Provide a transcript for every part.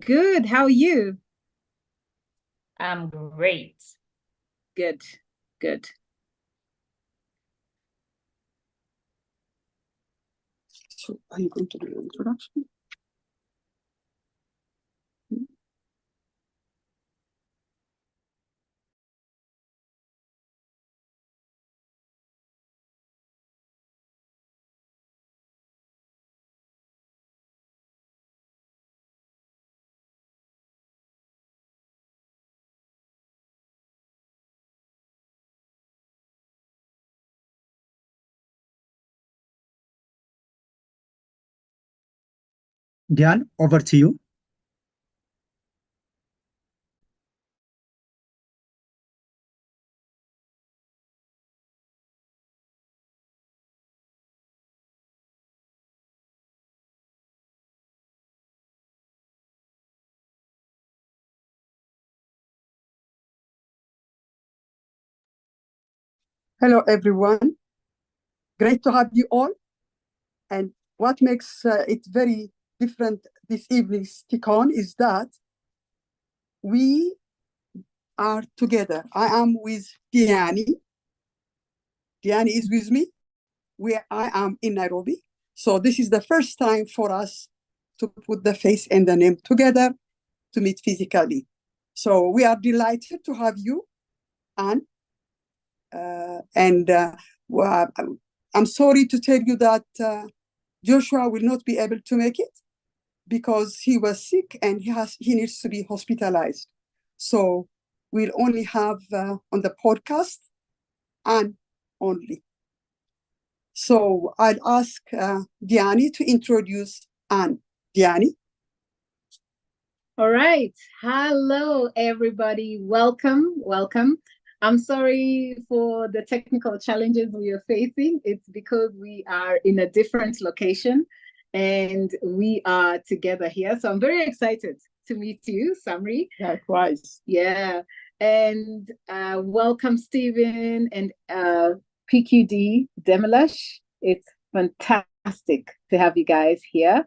good. How are you? I'm great. Good, good. So are you going to do the introduction? Diane, over to you. Hello, everyone. Great to have you all. And what makes it very different this evening's TEACON is that we are together. I am with Diani. Diani is with me, where I am in Nairobi. So this is the first time for us to put the face and the name together to meet physically. So we are delighted to have you, Anne. Well, I'm sorry to tell you that Joshua will not be able to make it because he was sick and he needs to be hospitalized. So we'll only have on the podcast Anne only. So I'll ask Diani to introduce Anne. Diani. All right. Hello, everybody. Welcome, welcome. I'm sorry for the technical challenges we are facing. It's because we are in a different location and we are together here. So I'm very excited to meet you, Samri. Likewise. Yeah. And welcome, Stephen and PQD Demelash. It's fantastic to have you guys here.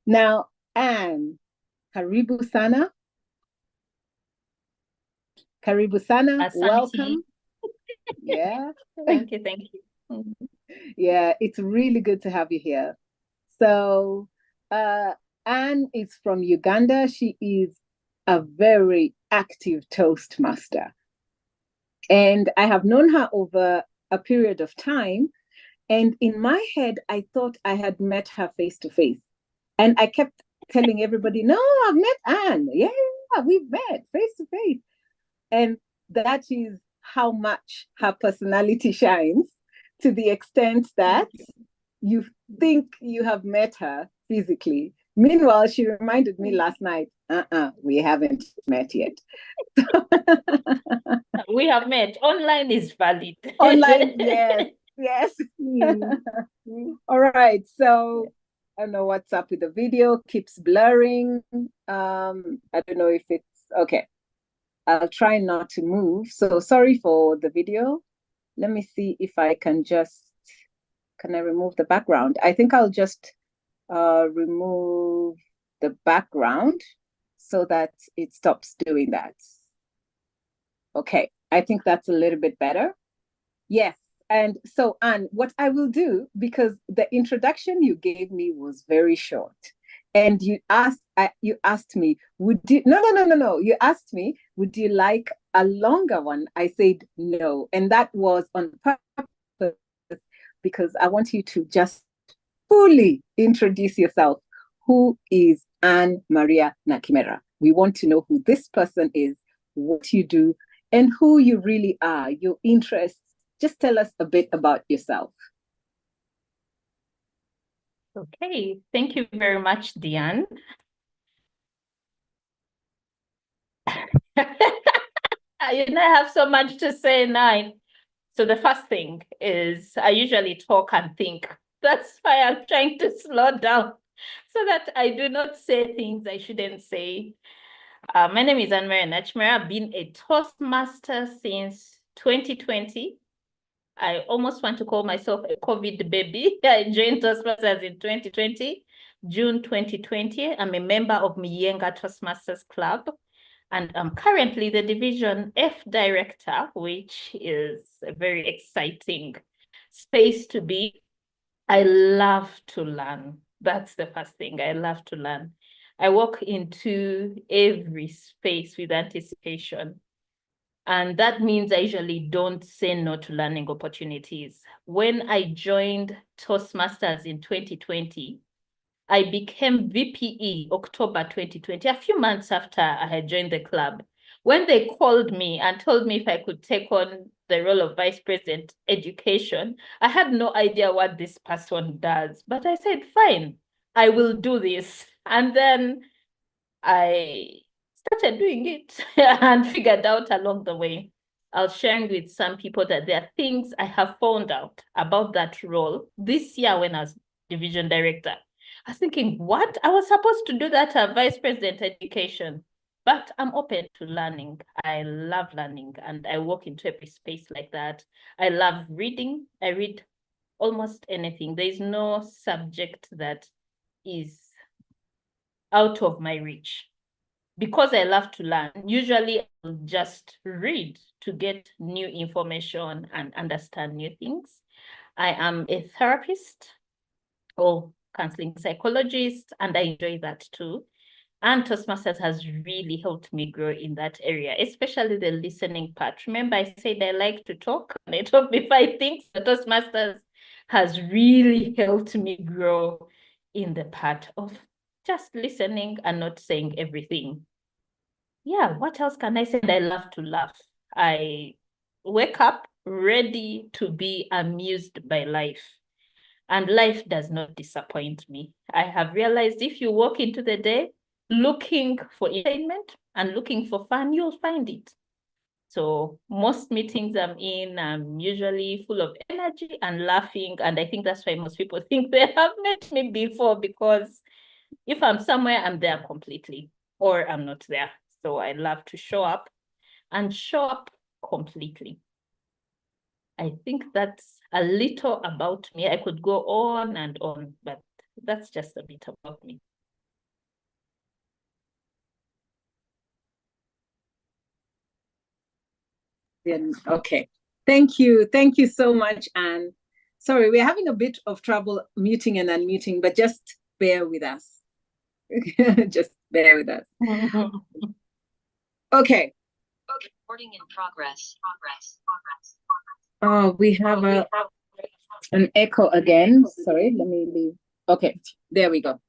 Now, Anne, karibu sana. Karibu sana, welcome. Yeah. Thank you. Yeah, it's really good to have you here. So, Anne is from Uganda. She is a very active Toastmaster. And I have known her over a period of time. And in my head, I thought I had met her face to face. And I kept telling everybody, no, I've met Anne. Yeah, we've met face to face. And that is how much her personality shines, to the extent that you think you have met her physically. Meanwhile, she reminded me last night, we haven't met yet. We have met. Online is valid. Online, yes. All right, so I don't know what's up with the video, keeps blurring. I don't know if it's okay. I'll try not to move. So sorry for the video. Let me see if I can I remove the background? I think I'll just remove the background so that it stops doing that. Okay, I think that's a little bit better. Yes, and so Anne, what I will do, because the introduction you gave me was very short, and you asked me, would you, no, you asked me, would you like a longer one? I said no, and that was on purpose because I want you to just fully introduce yourself. Who is Anne Maria Nakimera? We want to know who this person is, what you do, and who you really are, your interests. Just tell us a bit about yourself. Okay, thank you very much, Diane. I have so much to say now. So the first thing is I usually talk and think. That's why I'm trying to slow down so that I do not say things I shouldn't say. My name is Anne Maria Nakimera. I've been a Toastmaster since 2020. I almost want to call myself a COVID baby. I joined Toastmasters in 2020, June 2020. I'm a member of Miyenga Toastmasters Club, and I'm currently the Division F Director, which is a very exciting space to be. I love to learn. That's the first thing. I love to learn. I walk into every space with anticipation. And that means I usually don't say no to learning opportunities. When I joined Toastmasters in 2020, I became VPE October 2020, a few months after I had joined the club. When they called me and told me if I could take on the role of Vice President Education, I had no idea what this person does. But I said, fine, I will do this. And then I started doing it and figured out along the way. I was sharing with some people that there are things I have found out about that role this year when I was division director. I was thinking, what? I was supposed to do that as Vice President Education, but I'm open to learning. I love learning, and I walk into every space like that. I love reading. I read almost anything. There is no subject that is out of my reach. Because I love to learn, usually I'll just read to get new information and understand new things. I am a therapist or counseling psychologist, and I enjoy that too. And Toastmasters has really helped me grow in that area, especially the listening part. Remember, I said I like to talk, and I talk before I think. So Toastmasters has really helped me grow in the part of just listening and not saying everything. Yeah, what else can I say? I love to laugh. I wake up ready to be amused by life. And life does not disappoint me. I have realized if you walk into the day looking for entertainment and looking for fun, you'll find it. So most meetings I'm in, I'm usually full of energy and laughing. And I think that's why most people think they have met me before, because if I'm somewhere, I'm there completely, or I'm not there. So I love to show up and show up completely. I think that's a little about me. I could go on and on, but that's just a bit about me. Okay. Thank you. Thank you so much, Anne. Sorry, we're having a bit of trouble muting and unmuting, but just bear with us. Just bear with us. Okay. Recording in progress. Oh, we have an echo again. Sorry, let me leave. Okay, there we go.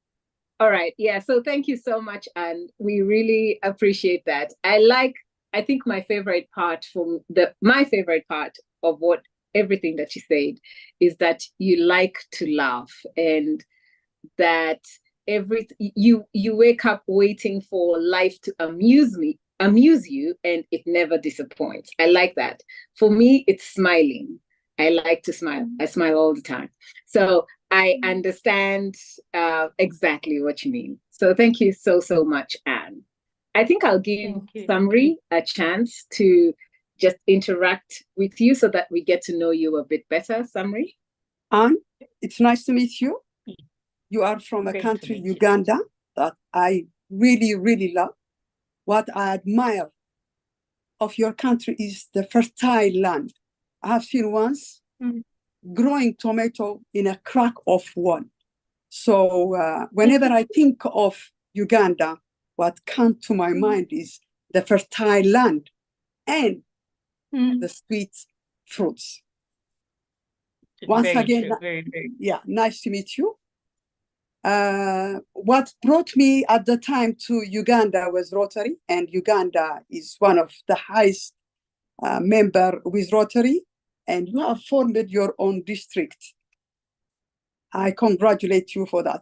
All right. Yeah. So thank you so much, and we really appreciate that. I think my favorite part of everything that you said is that you like to laugh, and that you wake up waiting for life to amuse you, and it never disappoints. I like that. For me, it's smiling. I like to smile. I smile all the time. So I understand exactly what you mean. So thank you so much, Anne. I think I'll give Samri a chance to just interact with you so that we get to know you a bit better. Samri? Anne, it's nice to meet you. You are from a country, Uganda, that I really, really love. What I admire of your country is the fertile land. I have seen once growing tomato in a crack of wall. So whenever I think of Uganda, what comes to my mind is the fertile land and the sweet fruits. Once again, yeah, nice to meet you. What brought me at the time to Uganda was Rotary, and Uganda is one of the highest member with Rotary, and you have formed your own district. I congratulate you for that.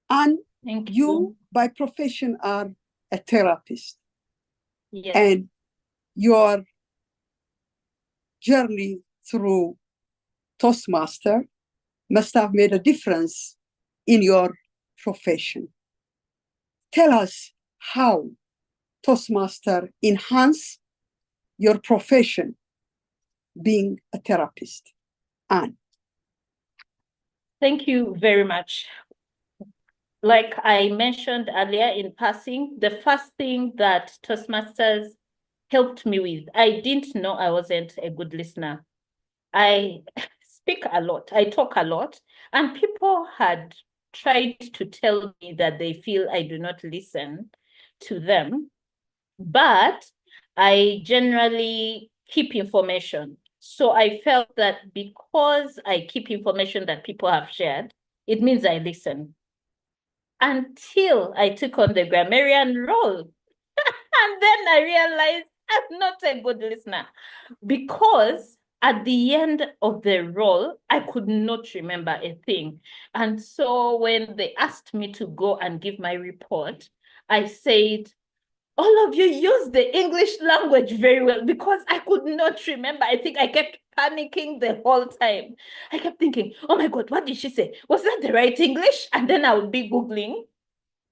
And you by profession are a therapist. Yes. And your journey through Toastmaster must have made a difference in your profession. Tell us how Toastmaster enhance your profession being a therapist. Anne. Thank you very much. like I mentioned earlier in passing, the first thing that Toastmasters helped me with, I didn't know I wasn't a good listener. I speak a lot, I talk a lot, and people had tried to tell me that they feel I do not listen to them, but I generally keep information. So I felt that because I keep information that people have shared, it means I listen. Until I took on the grammarian role. And then I realized I'm not a good listener because at the end of the role, I could not remember a thing. And so when they asked me to go and give my report, I said, all of you use the English language very well because I could not remember. I think I kept panicking the whole time. I kept thinking, oh my God, what did she say? Was that the right English? And then I would be Googling.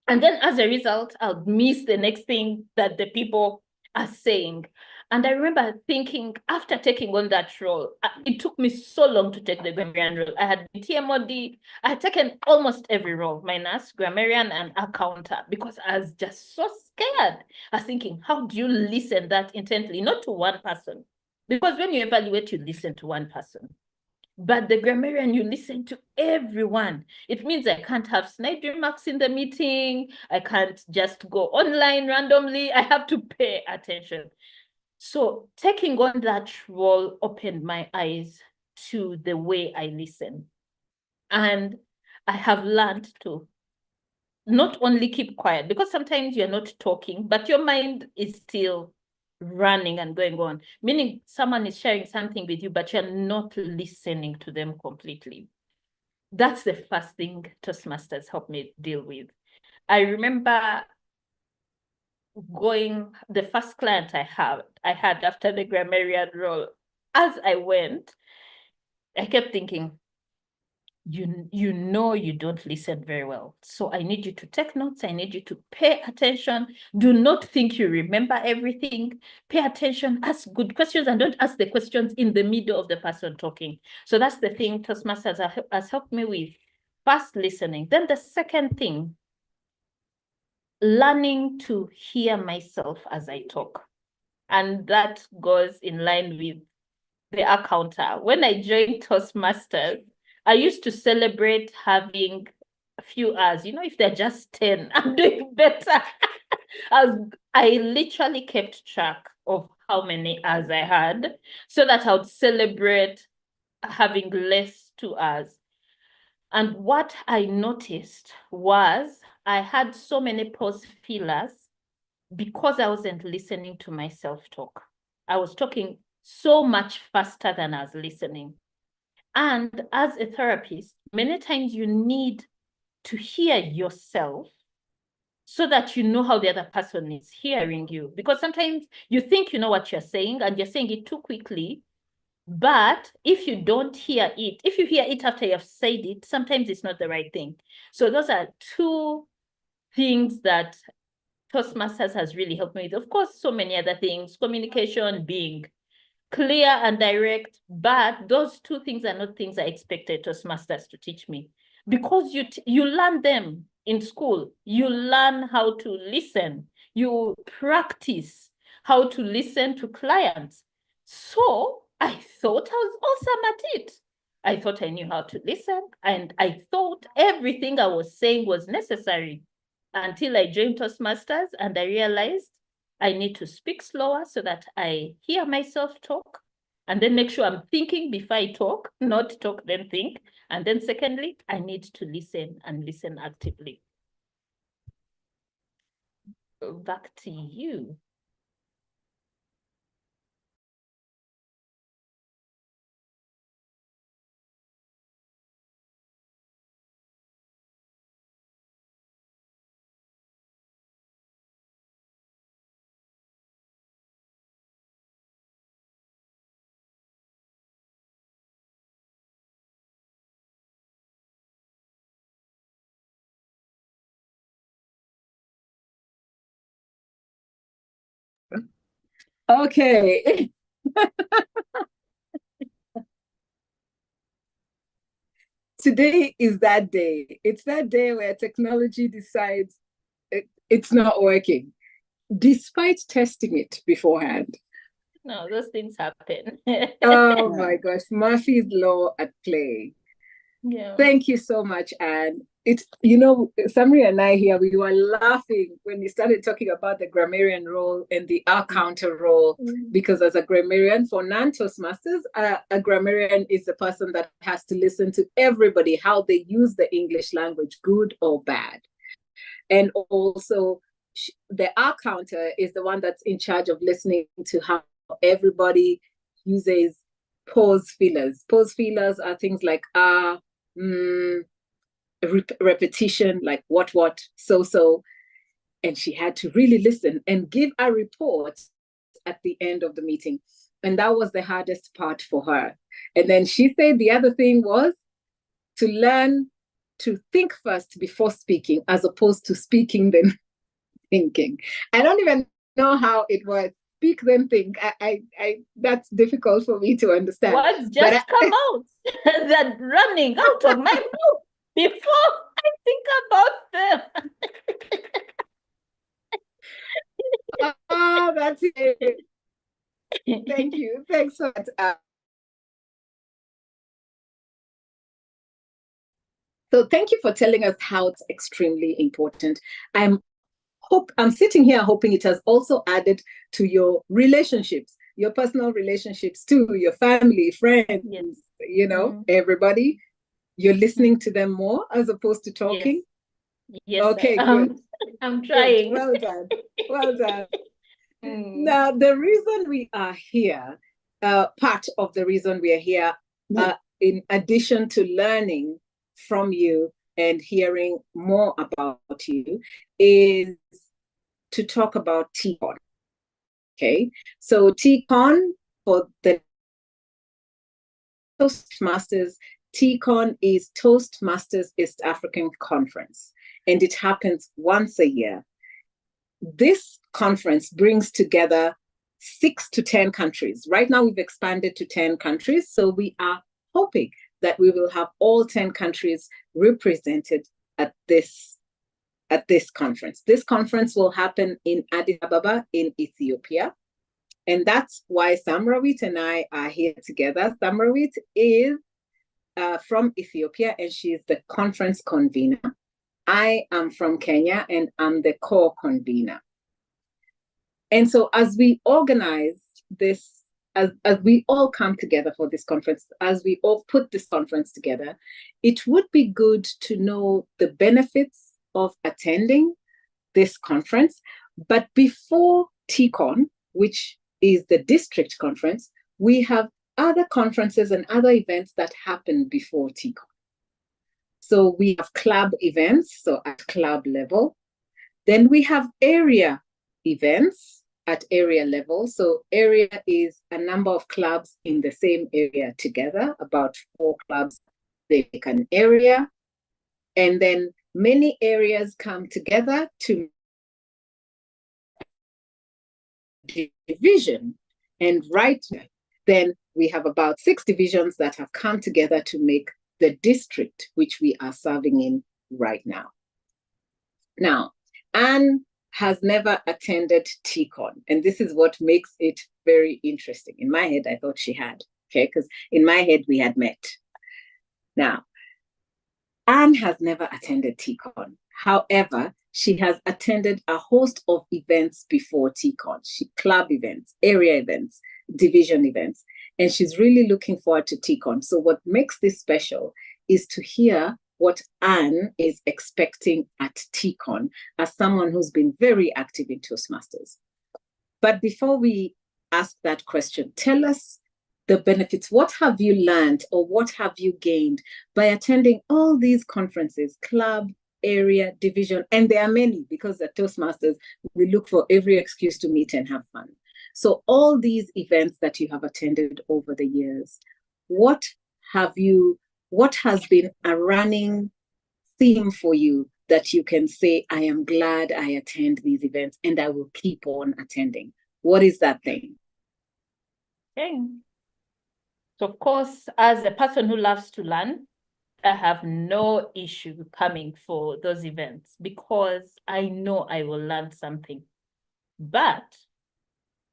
And then as a result, I'll miss the next thing that the people are saying. And I remember thinking, after taking on that role, it took me so long to take the grammarian role. I had been TMOD, I had taken almost every role, minus grammarian and accountant, because I was just so scared. I was thinking, how do you listen that intently? Not to one person. Because when you evaluate, you listen to one person. But the grammarian, you listen to everyone. It means I can't have snide remarks in the meeting. I can't just go online randomly. I have to pay attention. So taking on that role opened my eyes to the way I listen. And I have learned to not only keep quiet, because sometimes you're not talking, but your mind is still running and going on, meaning someone is sharing something with you, but you're not listening to them completely. That's the first thing Toastmasters helped me deal with. I remember the first client I had after the grammarian role. As I went, I kept thinking, you know you don't listen very well. So I need you to take notes. I need you to pay attention. Do not think you remember everything. Pay attention, ask good questions, and don't ask the questions in the middle of the person talking. So that's the thing Toastmasters has helped me with. First, listening. Then the second thing, learning to hear myself as I talk. And that goes in line with the accountant. When I joined Toastmasters, I used to celebrate having a few hours. You know, if they're just 10, I'm doing better. I literally kept track of how many hours I had so that I would celebrate having less 2 hours. And what I noticed was I had so many pause fillers because I wasn't listening to myself talk. I was talking so much faster than I was listening. And as a therapist, many times you need to hear yourself so that you know how the other person is hearing you. Because sometimes you think you know what you're saying and you're saying it too quickly. But if you don't hear it, if you hear it after you have said it, sometimes it's not the right thing. So those are two things that Toastmasters has really helped me with. Of course, so many other things, communication, being clear and direct, but those two things are not things I expected Toastmasters to teach me. Because you learn them in school, you learn how to listen, you practice how to listen to clients. So I thought I was awesome at it. I thought I knew how to listen, and I thought everything I was saying was necessary until I joined Toastmasters and I realized I need to speak slower so that I hear myself talk, and then make sure I'm thinking before I talk, not talk then think. And then secondly, I need to listen and listen actively. Back to you. Okay. today is that day. It's that day where technology decides it's not working, despite testing it beforehand. No, those things happen. Oh my gosh, Murphy's Law at play. Yeah. Thank you so much, Anne. It's, Samri and I here, we were laughing when you started talking about the grammarian role and the our counter role, because as a grammarian, for non-Toastmasters, a grammarian is the person that has to listen to everybody, how they use the English language, good or bad. And also, the our counter is the one that's in charge of listening to how everybody uses pause fillers. Pause fillers are things like repetition, like what, so. And she had to really listen and give a report at the end of the meeting. And that was the hardest part for her. And then she said the other thing was to learn to think first before speaking, as opposed to speaking then thinking. I don't even know how it was. Speak then think. I that's difficult for me to understand. Words just come out. They're running out of my mouth before I think about them. Oh, that's it. Thank you. Thanks so much. So thank you for telling us how it's extremely important. I'm sitting here hoping it has also added to your relationships, your personal relationships too, your family, friends, yes. Everybody. You're listening to them more as opposed to talking. Yes, okay, good. I'm trying. Good. Well done. Well done. Now, the reason we are here, part of the reason we are here, in addition to learning from you and hearing more about you, is to talk about TEACON. Okay, so TEACON, for the Toastmasters, TEACON is Toastmasters East African Conference, and it happens once a year. This conference brings together 6 to 10 countries. Right now, we've expanded to 10 countries, so we are hoping that we will have all 10 countries represented at this conference. This conference will happen in Addis Ababa in Ethiopia. And that's why Samrawit and I are here together. Samrawit is from Ethiopia, and she is the conference convener. I am from Kenya, and I'm the co-convener. And so as we organize this, as we all come together for this conference, as we all put this conference together, it would be good to know the benefits of attending this conference. But before TEACON, which is the district conference, we have other conferences and other events that happen before TEACON. So we have club events, so at club level. Then we have area events at area level. So area is a number of clubs in the same area together, about 4 clubs, they make an area. And then many areas come together to division. And right then we have about 6 divisions that have come together to make the district, which we are serving in right now. Now, Anne has never attended TEACON, and this is what makes it very interesting. In my head, I thought she had, okay, because in my head, we had met. Now, Anne has never attended TEACON. However, she has attended a host of events before TEACON, club events, area events, division events, and she's really looking forward to TEACON. So what makes this special is to hear what Anne is expecting at TEACON as someone who's been very active in Toastmasters. But before we ask that question, tell us the benefits. What have you learned or what have you gained by attending all these conferences, club, area, division, and there are many, because at Toastmasters, we look for every excuse to meet and have fun. So all these events that you have attended over the years, what has been a running theme for you that you can say, I am glad I attend these events and I will keep on attending? What is that thing? Okay. So of course, as a person who loves to learn, I have no issue coming for those events because I know I will learn something. But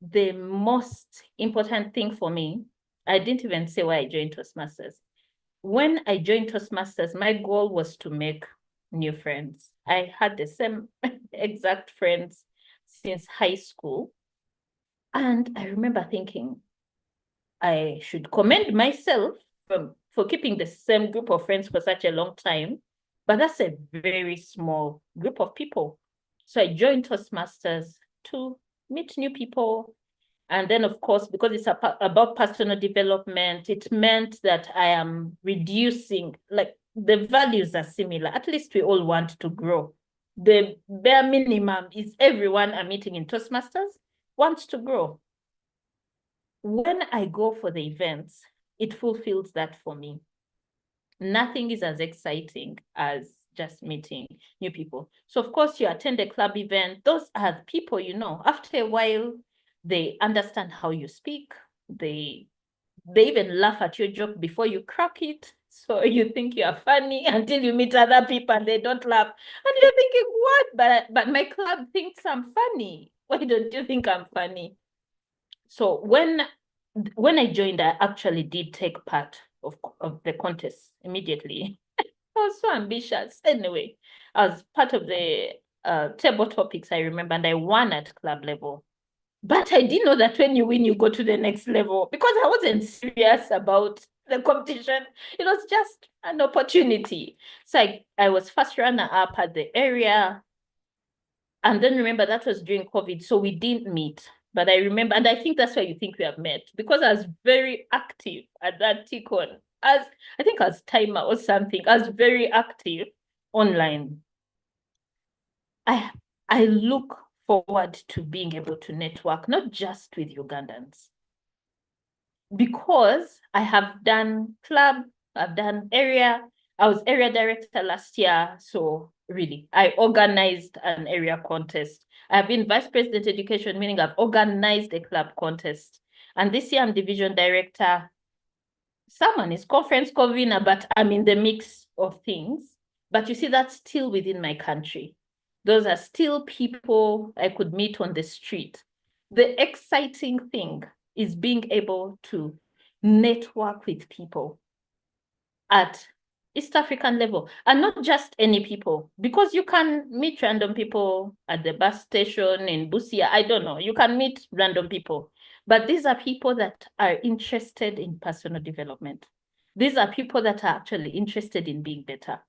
the most important thing for me, I didn't even say why I joined Toastmasters. When I joined Toastmasters, my goal was to make new friends. I had the same exact friends since high school. And I remember thinking, I should commend myself for keeping the same group of friends for such a long time. But that's a very small group of people. So I joined Toastmasters to meet new people. And then, of course, because it's about personal development, it meant that I am reducing, like the values are similar. At least we all want to grow. The bare minimum is everyone I'm meeting in Toastmasters wants to grow. When I go for the events, it fulfills that for me. Nothing is as exciting as just meeting new people. So of course you attend a club event, those are people, you know, after a while, they understand how you speak. They even laugh at your joke before you crack it. So you think you are funny until you meet other people and they don't laugh. And you're thinking, what? But my club thinks I'm funny. Why don't you think I'm funny? So when I joined, I actually did take part of the contest immediately. I was so ambitious. Anyway, I was part of the table topics, I remember, and I won at club level. But I didn't know that when you win, you go to the next level because I wasn't serious about the competition. It was just an opportunity. So I was first runner up at the area. And then remember, that was during COVID, so we didn't meet. But I remember, and I think that's why you think we have met, because I was very active at that TEACON. I think as timer or something, I was very active online. I look forward to being able to network, not just with Ugandans, because I have done club, I've done area. I was area director last year, so really, I organized an area contest. I've been vice president education, meaning I've organized a club contest. And this year I'm division director. Someone is conference convener, but I'm in the mix of things. But you see, that's still within my country. Those are still people I could meet on the street. The exciting thing is being able to network with people at East African level, and not just any people, because you can meet random people at the bus station in Busia. I don't know. You can meet random people, but these are people that are interested in personal development. These are people that are actually interested in being better.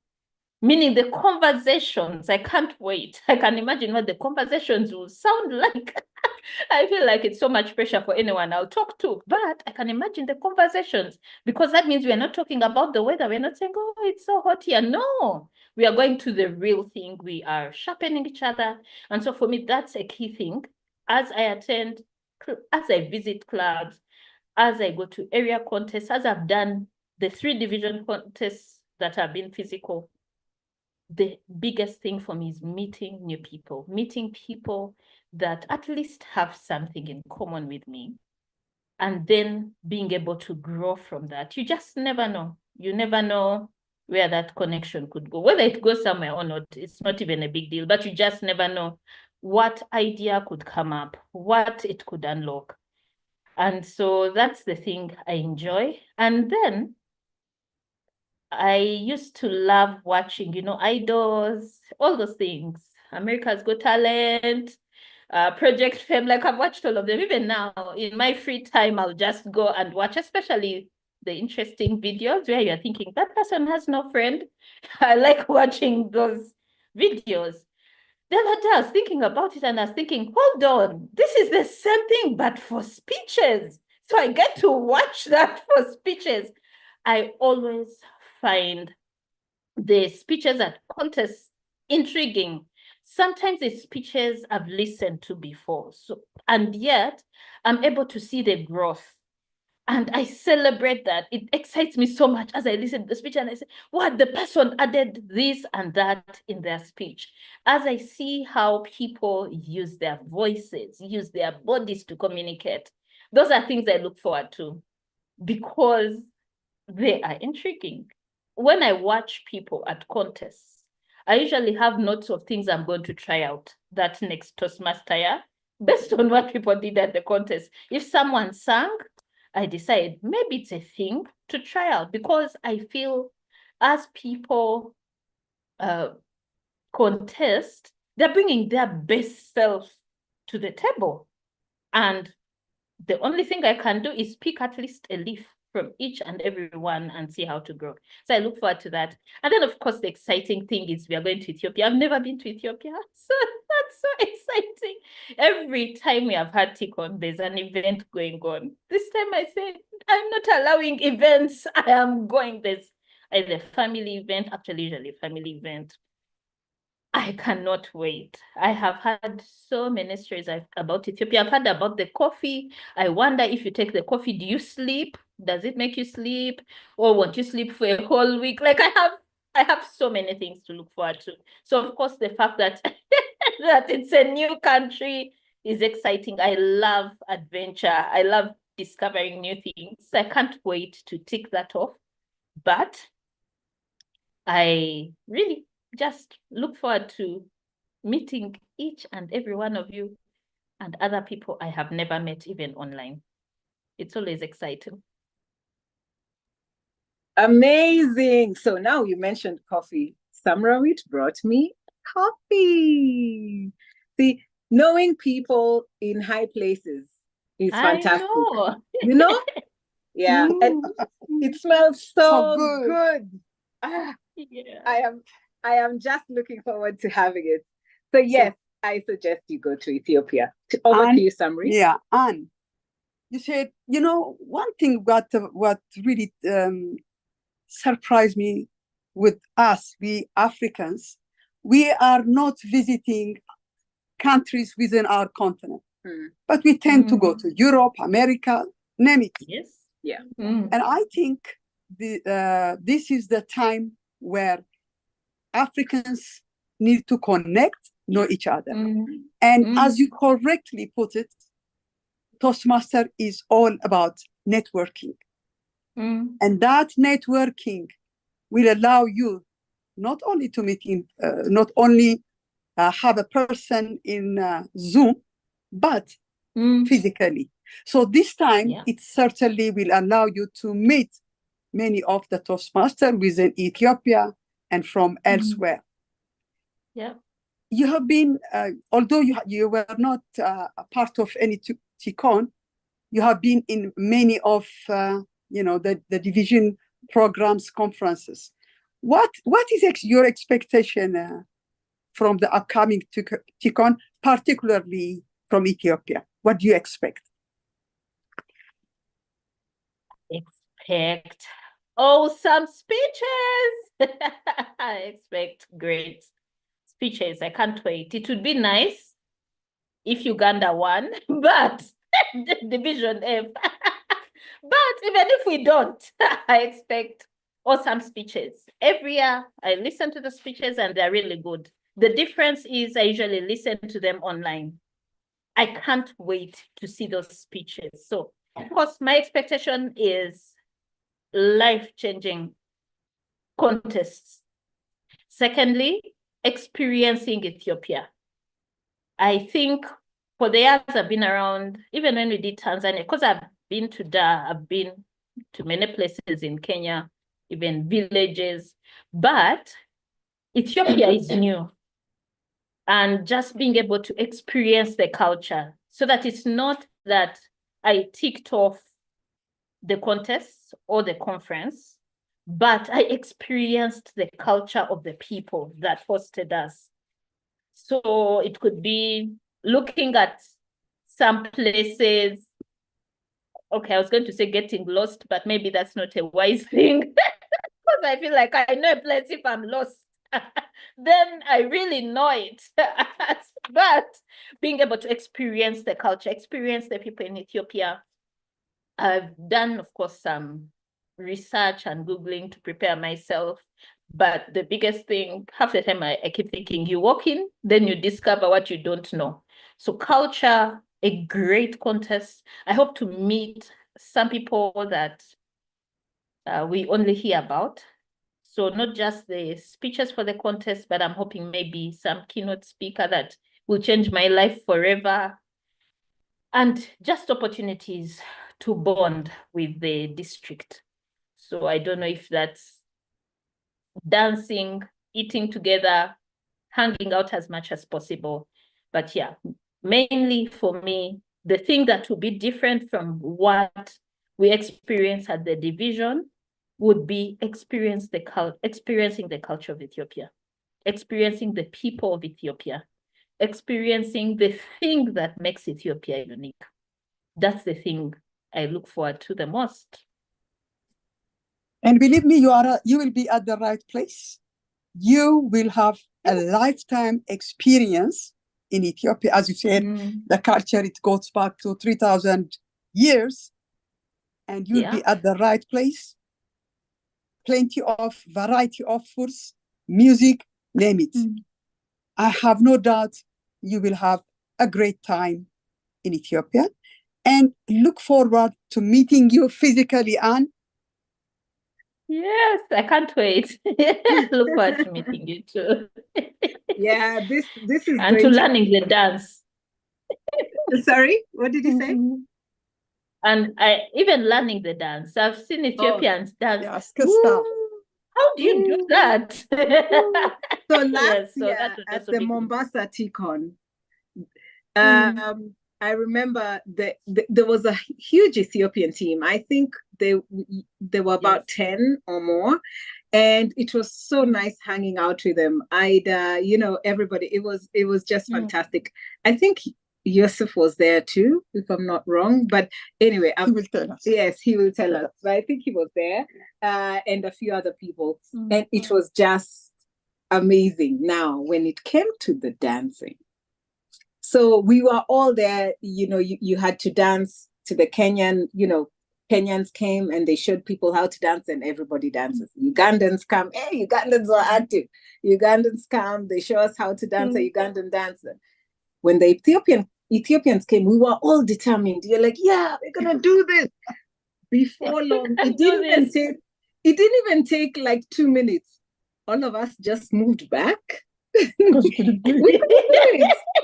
Meaning the conversations, I can't wait. I can imagine what the conversations will sound like. I feel like it's so much pressure for anyone I'll talk to, but I can imagine the conversations, because that means we're not talking about the weather. We're not saying, oh, it's so hot here. No, we are going to the real thing. We are sharpening each other. And so for me, that's a key thing. As I visit clubs, as I go to area contests, as I've done the 3 division contests that have been physical, the biggest thing for me is meeting new people, meeting people that at least have something in common with me, and then being able to grow from that. You just never know. You never know where that connection could go. Whether it goes somewhere or not, it's not even a big deal, but you just never know what idea could come up, what it could unlock. And so that's the thing I enjoy. And then I used to love watching, you know, Idols, all those things. America's Got Talent, Project Fame, like I've watched all of them. Even now, in my free time, I'll just go and watch, especially the interesting videos where you're thinking, that person has no friend. I like watching those videos. The other day, I was thinking about it and I was thinking, hold on, this is the same thing, but for speeches. So I get to watch that for speeches. I always find the speeches at contests intriguing. Sometimes the speeches I've listened to before, and yet I'm able to see the growth. And I celebrate that. It excites me so much as I listen to the speech and I say, what, the person added this and that in their speech. As I see how people use their voices, use their bodies to communicate, those are things I look forward to because they are intriguing. when I watch people at contests, I usually have notes of things I'm going to try out that next Toastmaster year, based on what people did at the contest. If someone sang, I decide maybe it's a thing to try out, because I feel as people contest, they're bringing their best self to the table. And the only thing I can do is pick at least a leaf from each and every one and see how to grow. So I look forward to that. And then, of course, the exciting thing is we are going to Ethiopia. I've never been to Ethiopia, so that's so exciting. Every time we have had TEACON, there's an event going on. This time I said, I'm not allowing events. I am going. There's either family event, actually usually a family event. I cannot wait. I have had so many stories about Ethiopia. I've heard about the coffee. I wonder, if you take the coffee, do you sleep? Does it make you sleep? Or won't you sleep for a whole week? Like, I have so many things to look forward to. So of course, the fact that that it's a new country is exciting. I love adventure. I love discovering new things. I can't wait to tick that off. But I really just look forward to meeting each and every one of you and other people I have never met, even online. It's always exciting. Amazing. So now you mentioned coffee. Samrawit brought me coffee. See, knowing people in high places is fantastic. I know. You know? Yeah. And it smells so good. good. Ah, Yeah. I am just looking forward to having it. So yes, I suggest you go to Ethiopia. Over to you, Samri. Yeah, Anne, you said, one thing what really surprised me with us, we Africans, we are not visiting countries within our continent, but we tend to go to Europe, America, name it. Yes. Yeah. And I think this is the time where Africans need to connect, know each other. And as you correctly put it, Toastmaster is all about networking. And that networking will allow you not only to meet not only have a person in Zoom, but physically. So this time, it certainly will allow you to meet many of the Toastmasters within Ethiopia and from elsewhere. Yeah. You have been, although you were not a part of any TEACON, you have been in many of the division programs, conferences. What is your expectation from the upcoming TEACON, particularly from Ethiopia? What do you expect? Expect awesome speeches. I expect great speeches. I can't wait. It would be nice if Uganda won, but Division F. But even if we don't, I expect awesome speeches. Every year, I listen to the speeches and they're really good. The difference is I usually listen to them online. I can't wait to see those speeches. So, of course, my expectation is life-changing contests. Secondly, experiencing Ethiopia. I think for the years I've been around, even when we did Tanzania, because I've been to Dar, I've been to many places in Kenya, even villages, but Ethiopia is new. And just being able to experience the culture so that it's not that I ticked off the contest or the conference, but I experienced the culture of the people that hosted us. So it could be looking at some places. Okay, I was going to say getting lost, but maybe that's not a wise thing because I feel like I know a place if I'm lost. Then I really know it. But being able to experience the culture, experience the people in Ethiopia. I've done, of course, some research and Googling to prepare myself. But the biggest thing, half the time I keep thinking, you walk in, then you discover what you don't know. So culture, a great contest. I hope to meet some people that we only hear about. So not just the speeches for the contest, but I'm hoping maybe some keynote speaker that will change my life forever. And just opportunities to bond with the district. So I don't know if that's dancing, eating together, hanging out as much as possible. But yeah, mainly for me, the thing that will be different from what we experience at the division would be experiencing the culture of Ethiopia, experiencing the people of Ethiopia, experiencing the thing that makes Ethiopia unique. That's the thing I look forward to the most. And believe me, you will be at the right place. You will have a lifetime experience in Ethiopia. As you said, the culture, it goes back to 3,000 years, and you'll be at the right place. Plenty of variety of foods, music, name it. I have no doubt you will have a great time in Ethiopia, and look forward to meeting you physically, Anne. Yes, I can't wait. Look forward to meeting you too. Yeah, this is and to learning the dance. Sorry, what did you say? And I even learning the dance. I've seen Ethiopians dance. Yes, good stuff. How do you do that? So last so year that would at also the be Mombasa TEACON, I remember there was a huge Ethiopian team. I think there were about 10 or more. And it was so nice hanging out with them. Everybody, it was just fantastic. I think Yusuf was there too, if I'm not wrong. But anyway, he will tell us. Yes, he will tell us. But I think he was there, and a few other people. And it was just amazing. Now, when it came to the dancing, so we were all there, you had to dance to the Kenyan, Kenyans came and they showed people how to dance, and everybody dances. Ugandans come, hey, Ugandans are active. Ugandans come, they show us how to dance a Ugandan dancer. When the Ethiopians came, we were all determined. You're like, yeah, we're gonna do this. Before long, it didn't even take like 2 minutes. All of us just moved back. We couldn't do it.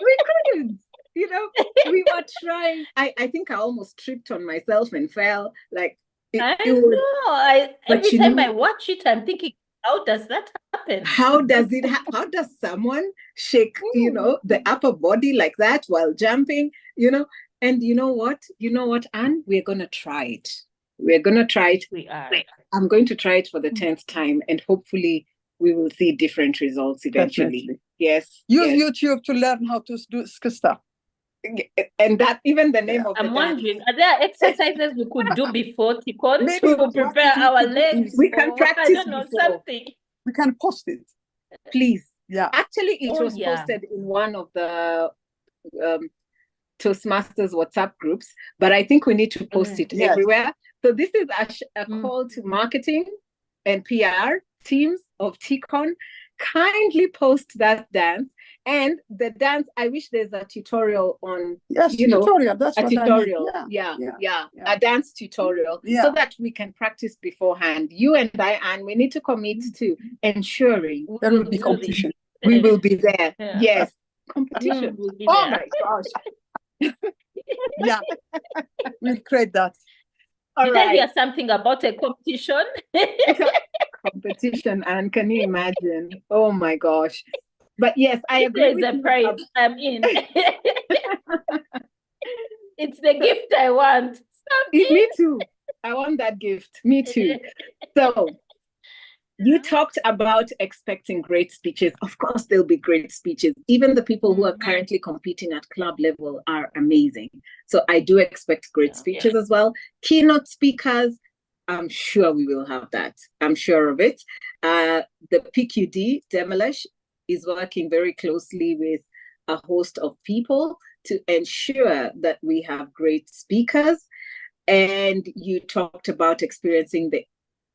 We couldn't. We were trying. I think I almost tripped on myself and fell. Like every time I watch it, I'm thinking, how does that happen? How does someone shake, the upper body like that while jumping, And you know what, Anne? We're gonna try it. We're gonna try it. We are. I'm going to try it for the 10th time, and hopefully we will see different results eventually. Definitely. Yes. Use YouTube to learn how to do stuff. And that even the name of I'm the wondering, dance. are there exercises we could do before TEACON to prepare our legs? We can practice. I don't know, something. We can post it. Please. Yeah. Actually, it was posted in one of the Toastmasters WhatsApp groups, but I think we need to post it everywhere. So this is a call to marketing and PR teams of TEACON. Kindly post that dance. And the dance, I wish there's a tutorial on, tutorial. That's a what tutorial. I mean. Yeah. A dance tutorial, so that we can practice beforehand. You and I, Anne, we need to commit to ensuring there will be competition. We will be there. Yes, competition will be there. Oh my gosh. Yeah, we'll create that. Did I hear something about a competition? Competition, and can you imagine? Oh my gosh. But yes, I agree. There's a prize I'm in. It's the gift I want. Me too. I want that gift. Me too. So you talked about expecting great speeches. Of course, there'll be great speeches. Even the people who are currently competing at club level are amazing. So I do expect great speeches as well. Keynote speakers, I'm sure we will have that. I'm sure of it. The PQD, Demolish, is working very closely with a host of people to ensure that we have great speakers. And you talked about experiencing the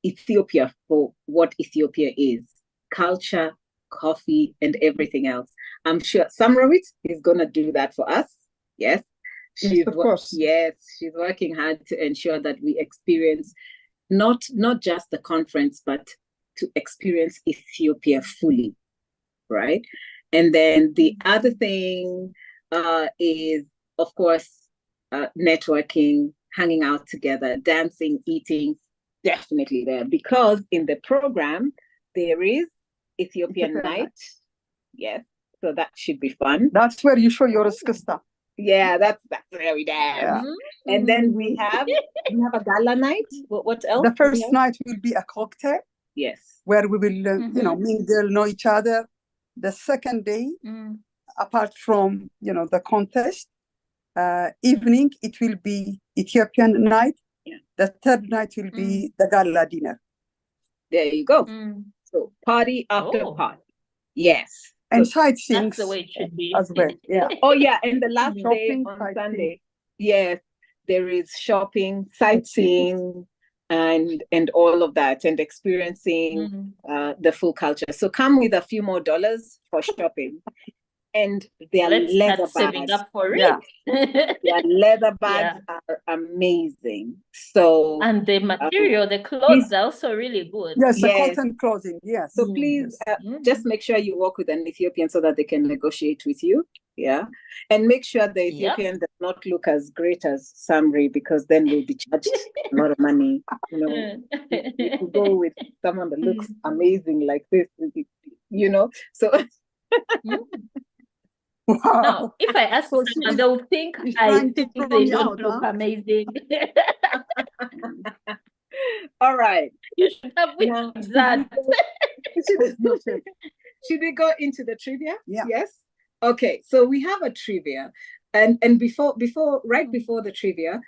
Ethiopia for what Ethiopia is: culture, coffee, and everything else. I'm sure Samrawit is going to do that for us. Yes. Of course. Yes, she's working hard to ensure that we experience not just the conference, but to experience Ethiopia fully, right? And then the other thing is, of course, networking, hanging out together, dancing, eating, definitely there. Because in the program, there is Ethiopian night. Yes, so that should be fun. That's where you show your skill stuff. Yeah, that's very damn. Yeah. And then we have a gala night. What else? The first night will be a cocktail. Yes. Where we will, mingle, know each other. The second day, apart from, the contest, evening, it will be Ethiopian night. Yeah. The third night will be the gala dinner. There you go. So party after party. Yes. And so sightseeing That's the way it should be. as well. Yeah. Oh yeah, and the last Shopping, day on sightseeing. Sunday. Yes, there is shopping, sightseeing, and all of that, and experiencing the full culture. So come with a few more dollars for shopping. And their leather saving bags. up for it. Yeah. Their leather bags are amazing. So and the material, the clothes are also really good. Yes, the cotton clothing. Yes. So please just make sure you work with an Ethiopian so that they can negotiate with you. Yeah. And make sure the Ethiopian does not look as great as Samri, because then we'll be charged a lot of money. If you go with someone that looks amazing like this, so Wow. Now, if I ask someone, they'll think I think they don't look amazing. All right. You should have witnessed that. Should we go into the trivia? Yeah. Yes. Okay. So we have a trivia, and before the trivia,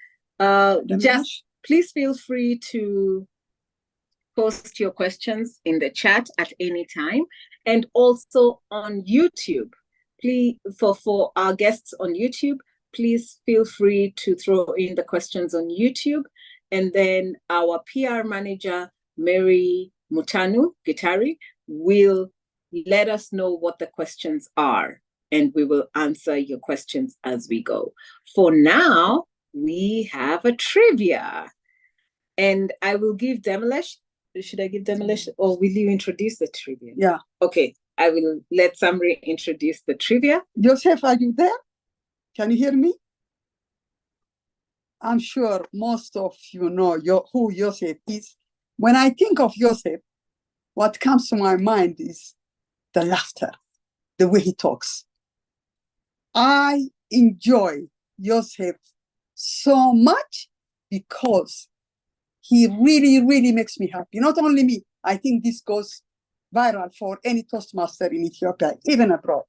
just please feel free to post your questions in the chat at any time, and also on YouTube. Please, for our guests on YouTube, please feel free to throw in the questions on YouTube. And then our PR manager, Mary Mutanu Gitari, will let us know what the questions are, and we will answer your questions as we go. For now, we have a trivia. And I will give Demelesh. Should I give Demelesh, or will you introduce the trivia? Yeah. Okay. I will let Samri introduce the trivia. Joseph, are you there? Can you hear me? I'm sure most of you know who Joseph is. When I think of Joseph, what comes to my mind is the laughter, the way he talks. I enjoy Joseph so much because he really, really makes me happy. Not only me, I think this goes viral for any Toastmaster in Ethiopia, even abroad.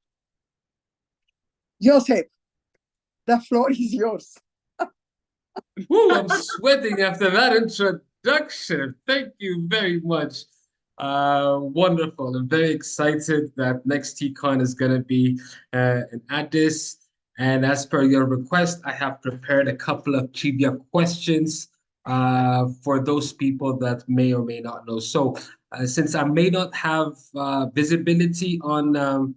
Joseph, the floor is yours. Ooh, I'm sweating after that introduction. Thank you very much. Wonderful. I'm very excited that next TEACON is going to be in Addis. And as per your request, I have prepared a couple of trivia questions for those people that may or may not know. So since I may not have visibility on the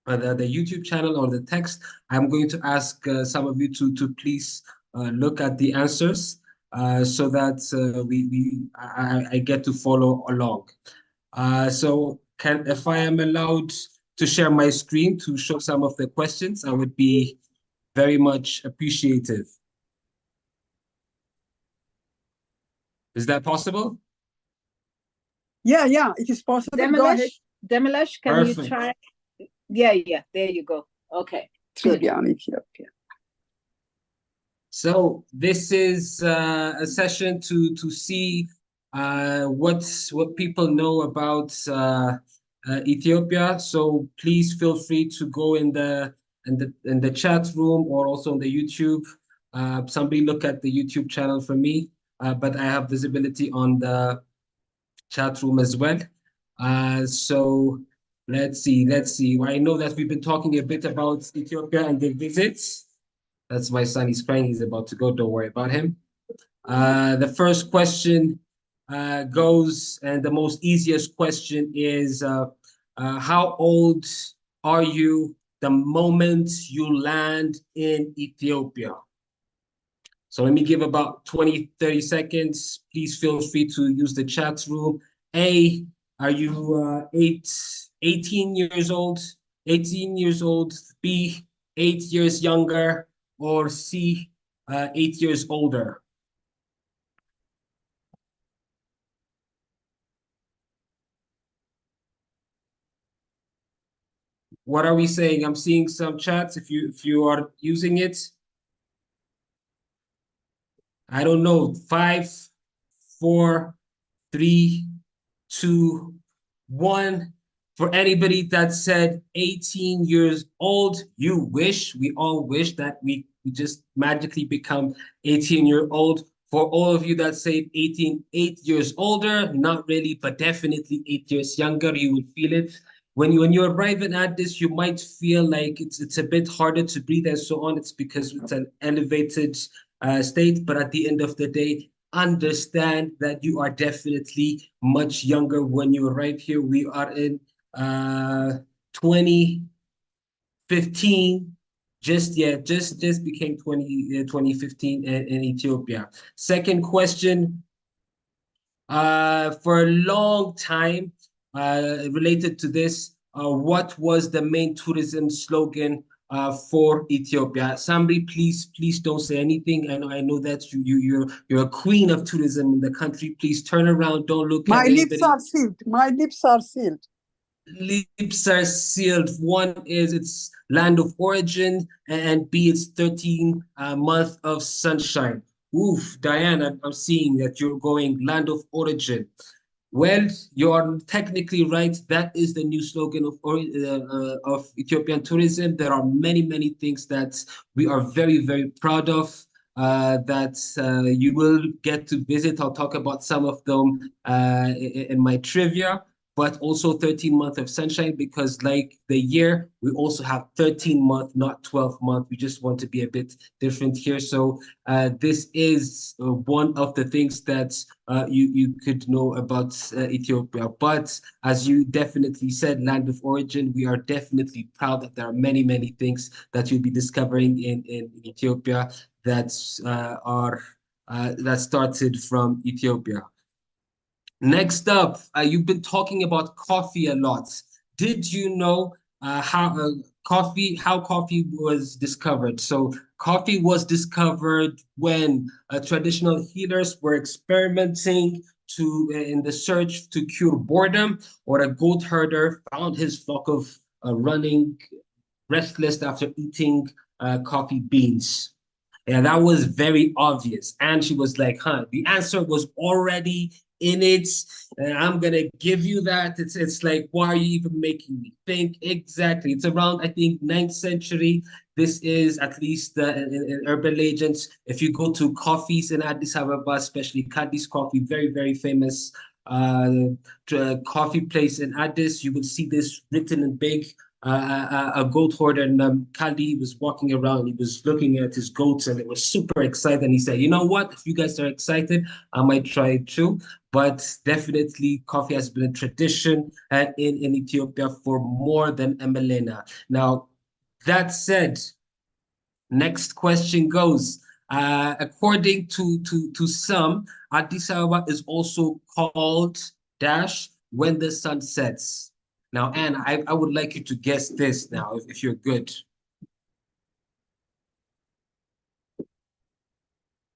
YouTube channel or the text, I'm going to ask some of you to please look at the answers so that I get to follow along. So if I am allowed to share my screen to show some of the questions, I would be very much appreciative. Is that possible? Yeah, it is possible. Demelesh, can you try? Yeah, there you go. Okay. Trivia on Ethiopia. So this is a session to see what people know about Ethiopia. So please feel free to go in the chat room or also on the YouTube. Somebody look at the YouTube channel for me, but I have visibility on the chat room as well. So let's see. I know that we've been talking a bit about Ethiopia and the visits. That's my son. He's crying. He's about to go. Don't worry about him. The first question goes, and the most easiest question is, how old are you the moment you land in Ethiopia? So let me give about 20, 30 seconds. Please feel free to use the chat room. A, Are you 18 years old? 18 years old. B, 8 years younger. Or C, 8 years older? What are we saying? I'm seeing some chats if you are using it. I don't know. 5, 4, 3, 2, 1. For anybody that said 18 years old, you wish, we all wish that we just magically become 18-year-old. For all of you that say 8 years older, not really, but definitely 8 years younger, you will feel it. When you arrive at this, you might feel like it's a bit harder to breathe and so on. It's because it's an elevated state, but at the end of the day, understand that you are definitely much younger when you arrive here. We are in 2015, just became 2015 in Ethiopia. Second question, for a long time, related to this, what was the main tourism slogan for Ethiopia? Somebody, please don't say anything. I know that you're a queen of tourism in the country. Please turn around. Don't look My at lips anybody. are sealed. My lips are sealed. Lips are sealed. One is its land of origin, and B, it's 13 month of sunshine. Oof, Diana, I'm seeing that you're going land of origin. Well, you're technically right. That is the new slogan of Ethiopian tourism. There are many things that we are very proud of. That you will get to visit. I'll talk about some of them in my trivia, but also 13 month of sunshine, because like the year, we also have 13 month, not 12 month. We just want to be a bit different here. So this is one of the things that you could know about Ethiopia. But as you definitely said, land of origin, we are definitely proud that there are many things that you'll be discovering in Ethiopia that that started from Ethiopia. Next up, you've been talking about coffee a lot. Did you know how coffee was discovered? So coffee was discovered when traditional healers were experimenting in the search to cure boredom, or a goat herder found his flock of running restless after eating coffee beans. Yeah, that was very obvious. And she was like, the answer was already in it. I'm going to give you that. It's like, why are you even making me think? Exactly. It's around, I think, 9th century. This is at least in urban legends. If you go to coffees in Addis Ababa, especially Cadiz Coffee, very famous coffee place in Addis, you will see this written in big. A goat herder, and Khaldi was walking around. He was looking at his goats, and it was super excited. And he said, "You know what? If you guys are excited, I might try it too." But definitely, coffee has been a tradition in Ethiopia for more than a millennia. Now, that said, next question goes. According to some, Addis Ababa is also called dash when the sun sets. Now, Anne, I would like you to guess this now, if you're good.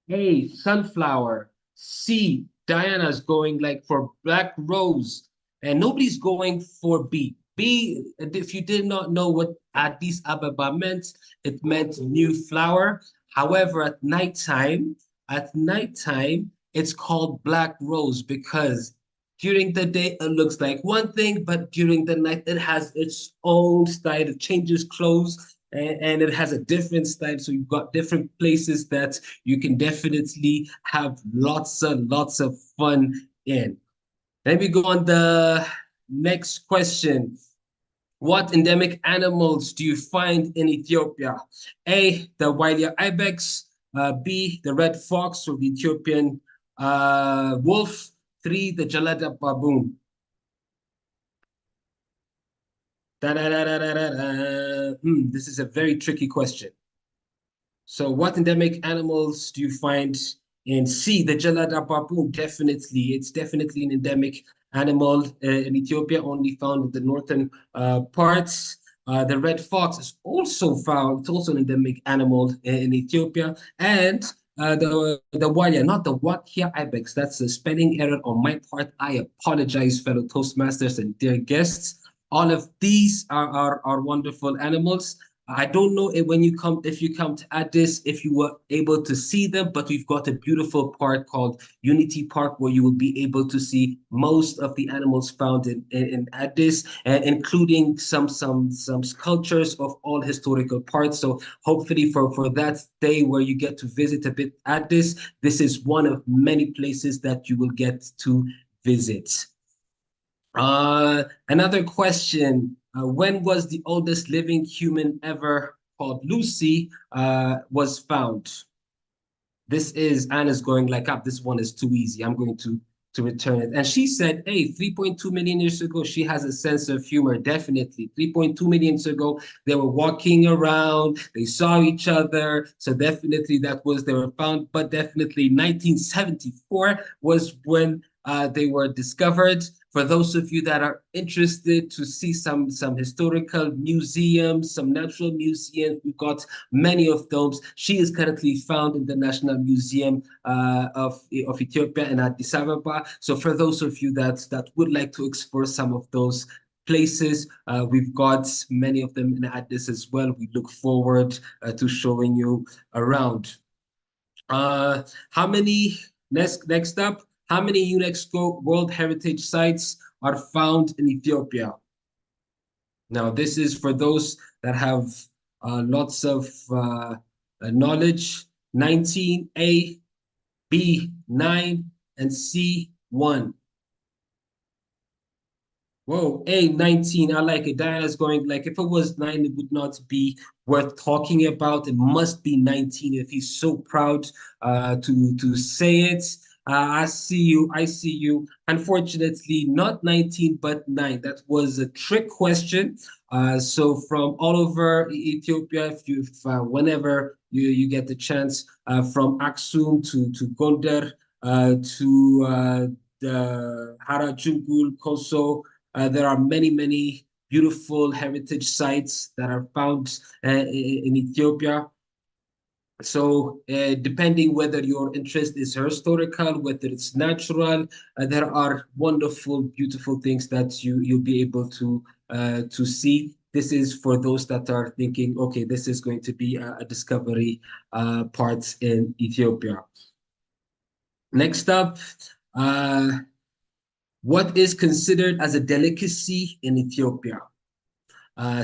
A, sunflower. C, Diana's going like for black rose. And nobody's going for B. B, if you did not know what Addis Ababa meant, it meant new flower. However, at nighttime, it's called black rose, because during the day, it looks like one thing, but during the night, it has its own style. It changes clothes, and it has a different style. So you've got different places that you can definitely have lots of fun in. Let me go on the next question. What endemic animals do you find in Ethiopia? A, the Walia ibex. B, the red fox or the Ethiopian wolf. 3, the Jalada baboon. This is a very tricky question. So what endemic animals do you find in C, the Jalada baboon? Definitely, it's definitely an endemic animal in Ethiopia, only found in the northern parts. The red fox is also found, it's also an endemic animal in Ethiopia. And the walia, not the wakia ibex. That's a spelling error on my part. I apologize, fellow Toastmasters and dear guests. All of these are wonderful animals. I don't know if you come to Addis, if you were able to see them, but we've got a beautiful park called Unity Park where you will be able to see most of the animals found in Addis, including some sculptures of all historical parts. So hopefully for that day where you get to visit a bit Addis, this is one of many places that you will get to visit. Another question. When was the oldest living human ever, called Lucy, was found? This is Anna's going like up. This one is too easy. I'm going to return it. And she said, hey, 3.2 million years ago, she has a sense of humor. Definitely. 3.2 million years ago, they were walking around, they saw each other. So definitely they were found. But definitely 1974 was when they were discovered. For those of you that are interested to see some historical museums, some natural museums, we've got many of those. She is currently found in the National Museum of Ethiopia in Addis Ababa. So for those of you that would like to explore some of those places, we've got many of them in Addis as well. We look forward to showing you around. Next up, how many UNESCO World Heritage Sites are found in Ethiopia? Now, this is for those that have lots of knowledge. 19, A, B, 9, and C, 1. Whoa, A, 19, I like it. Diana's going like, if it was 9, it would not be worth talking about. It must be 19 if he's so proud to say it. I see you. Unfortunately, not 19, but 9. That was a trick question. So from all over Ethiopia, whenever you get the chance, from Aksum to Gondar, to the Hara Jungul, Koso, there are many beautiful heritage sites that are found in Ethiopia. So depending whether your interest is historical, whether it's natural, there are wonderful, beautiful things that you'll be able to see. This is for those that are thinking, okay, this is going to be a discovery part in Ethiopia. Next up, what is considered as a delicacy in Ethiopia?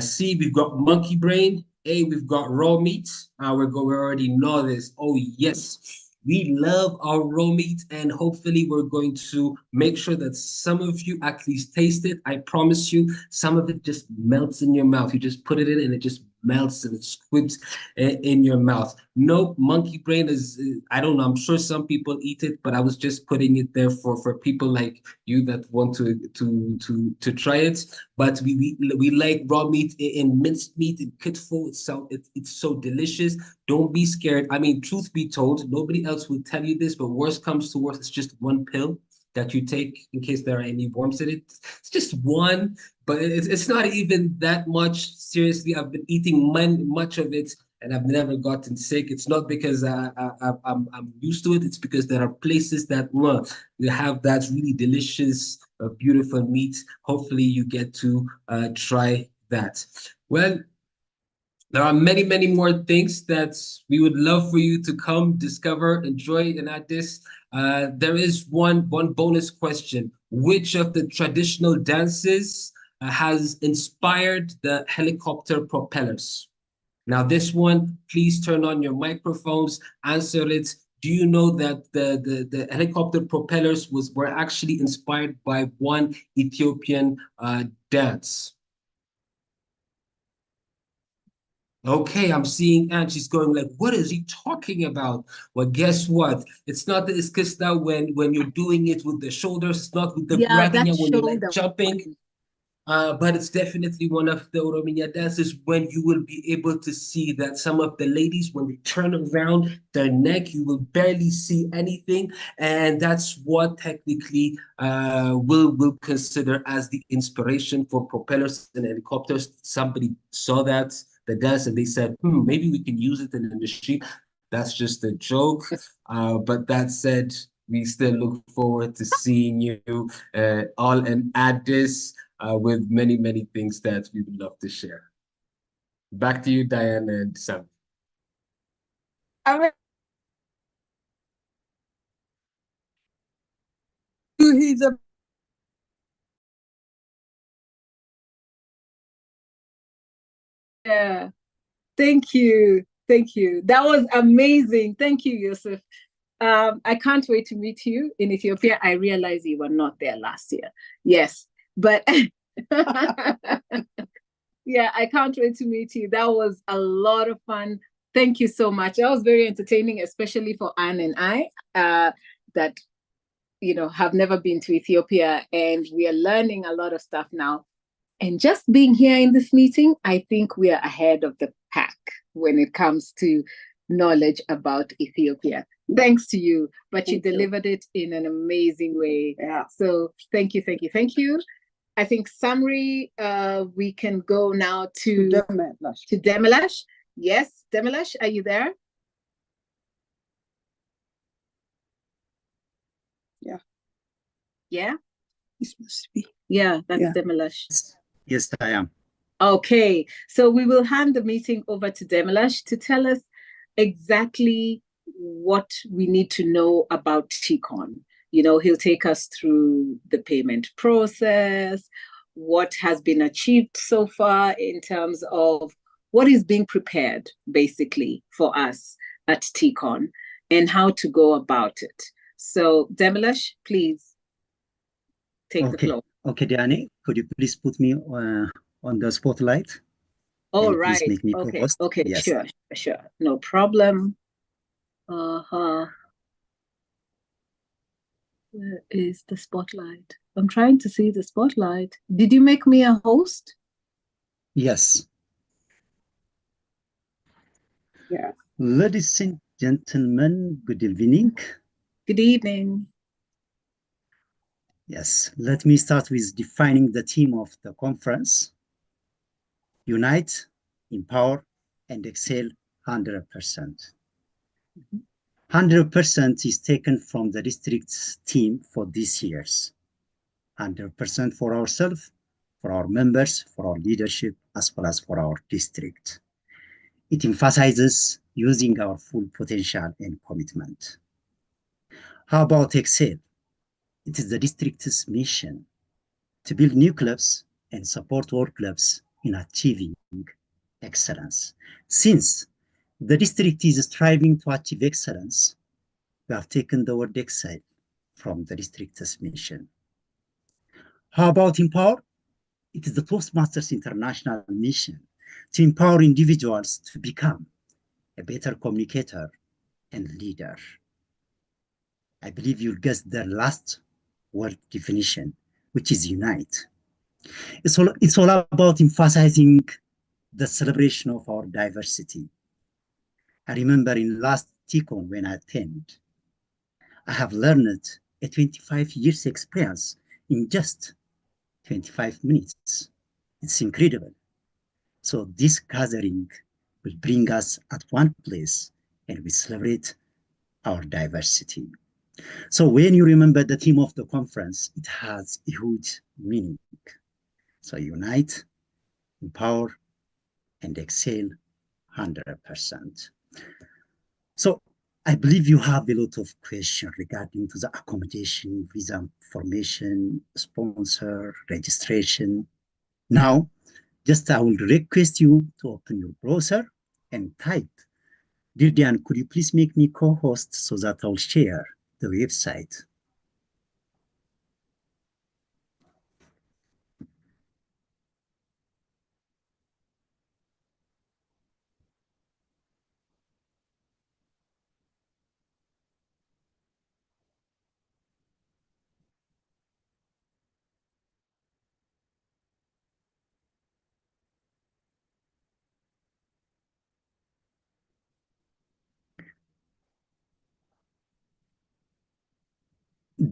C, we've got monkey brain. A, we've got raw meat. We already know this. Oh, yes. We love our raw meat, and hopefully we're going to make sure that some of you at least taste it. I promise you, some of it just melts in your mouth. You just put it in and it just melts and it squibs in your mouth. Nope, monkey brain is, I don't know, I'm sure some people eat it, but I was just putting it there for people like you that want to try it. But we like raw meat in minced meat in kitfo. It's so delicious. Don't be scared. I mean, truth be told, nobody else will tell you this, but worst comes to worst, it's just one pill that you take in case there are any worms in it. It's just one, but it's not even that much. Seriously, I've been eating much of it and I've never gotten sick. It's not because I'm used to it. It's because there are places that they have that really delicious, beautiful meat. Hopefully you get to try that. Well, there are many more things that we would love for you to come discover, enjoy in Addis. There is one bonus question. Which of the traditional dances has inspired the helicopter propellers? Now this one, please turn on your microphones, answer it. Do you know that the helicopter propellers were actually inspired by one Ethiopian dance? Okay, I'm seeing Anne. She's going like, what is he talking about? Well, guess what? It's not the iskista when you're doing it with the shoulders. It's not with the Yeah, bragging that when you're like shoulder jumping. one. but it's definitely one of the Oromiya dances when you will be able to see that some of the ladies, when they turn around their neck, you will barely see anything. And that's what technically will consider as the inspiration for propellers and helicopters. Somebody saw the dance, and they said, maybe we can use it in the machine. That's just a joke. But that said, we still look forward to seeing you all in Addis with many, many things that we would love to share. Back to you, Diane and Sam. He's a Yeah. Thank you. Thank you. That was amazing. Thank you, Yusuf. I can't wait to meet you in Ethiopia. I realize you were not there last year. Yes, but yeah, I can't wait to meet you. That was a lot of fun. Thank you so much. That was very entertaining, especially for Anne and I, that have never been to Ethiopia, and we are learning a lot of stuff now. And just being here in this meeting, I think we are ahead of the pack when it comes to knowledge about Ethiopia. Thanks to you, but you delivered it in an amazing way. Yeah. So thank you, thank you, thank you. I think summary, we can go now to Demelash. Yes, Demelash, are you there? Yeah. Yeah? This must be. Yeah, that's Demelash. Yes, I am. Okay, so we will hand the meeting over to Demelash to tell us exactly what we need to know about TEACON. He'll take us through the payment process, what has been achieved so far in terms of what is being prepared, basically, for us at TEACON and how to go about it. So, Demelash, please take the floor. Okay, Diane, could you please put me on the spotlight? All right. Please make me co-host. Okay, yes. Sure. No problem. Where is the spotlight? I'm trying to see the spotlight. Did you make me a host? Yes. Yeah. Ladies and gentlemen, good evening. Good evening. Yes, let me start with defining the theme of the conference. Unite, empower, and excel 100%. 100% is taken from the district's team for this year's. 100% for ourselves, for our members, for our leadership, as well as for our district. It emphasizes using our full potential and commitment. How about excel? It is the district's mission to build new clubs and support all clubs in achieving excellence. Since the district is striving to achieve excellence, we have taken the word excel from the district's mission. How about empower? It is the Toastmasters International mission to empower individuals to become a better communicator and leader. I believe you'll guess the last word definition, which is unite. It's all about emphasizing the celebration of our diversity. I remember in last TEACON when I attended, I have learned a 25 years experience in just 25 minutes. It's incredible. So this gathering will bring us at one place and we celebrate our diversity. So when you remember the theme of the conference, it has a huge meaning. So unite, empower, and excel 100%. So I believe you have a lot of questions regarding to the accommodation, visa formation, sponsor, registration. Now, just I will request you to open your browser and type. Dear Diane, could you please make me co-host so that I'll share the website?